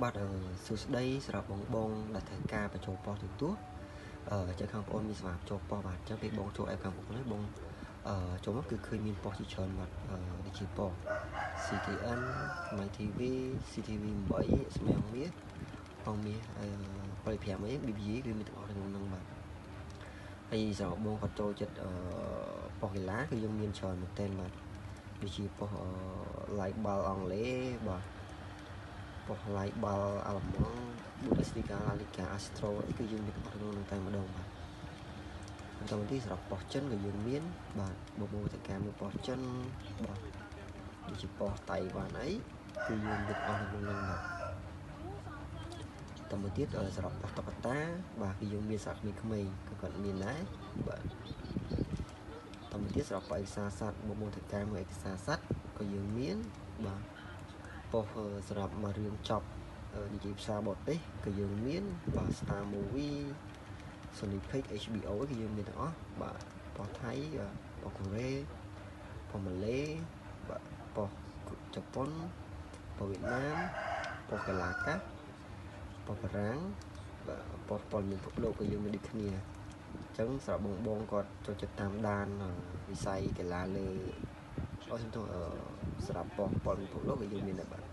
បាទសួស្តីសម្រាប់បងដែលត្រូវការបញ្ចូលប៉ុសទូទួចាំខាងបងប្អូនមានសម្រាប់ចូលប៉ុសបាទអញ្ចឹងពេលបងចូល app ខាងបងប្អូនបងចូលមកគឺឃើញមានប៉ុសជាច្រើនបាទដូចជាប៉ុស CTN MyTV CTV 8ស្មៀងមាសផងមាស85អី BBA គឺមានទាំងអស់ក្នុងហ្នឹងបាទហើយសម្រាប់បងគាត់ចូលចិត្តប៉ុសកីឡាគឺយើងមានច្រើនមែនទែនបាទដូចជាប៉ុស Like Ball អង់គ្លេសបាទប៉ុស Like Ball អាល្លឺម៉ង់ Bundesliga La Liga Astro គឺយើងមានទាំងអស់ក្នុងហ្នឹងតែម្ដងបាទបន្តមកទីសម្រាប់ប៉ុសចិនក៏យើងមានបាទបងទៅការមើលប៉ុសចិនបាទដូចជាប៉ុសតៃវ៉ាន់អីគឺយើងមានអស់ក្នុងហ្នឹងបាទតទៅទៀតសម្រាប់ប៉ុសតុក្កតាបាទគឺយើងមានសម្រាប់ក្មេងៗក៏គាត់មានដែរបាទតទៅទៀតសម្រាប់ឯកសារសัตว์បងទៅការមើលឯកសារសัตว์ក៏យើងមានបាទប៉ុសសម្រាប់មករឿងចប់និយាយភាសាបរទេសក៏យើងមានបាទ Star Movie Sony Pic HBO គឺយើងមានទាំងអស់បាទប៉ុសថៃប៉ុសកូរ៉េប៉ុសម៉ាឡេបាទប៉ុសជប៉ុនប៉ុសវៀតណាមប៉ុសកីឡាកាសប៉ុសបារាំងបាទប៉ុសព័ត៌មានពិភពលោកក៏យើងមានដូចគ្នាអញ្ចឹងសម្រាប់បងគាត់ចូលចិត្តតាមដានវិស័យកីឡាលើអត់សំទោសសម្រាប់ប៉ុសព័ត៌មានពិភពលោកក៏យើងមានដែរបាទ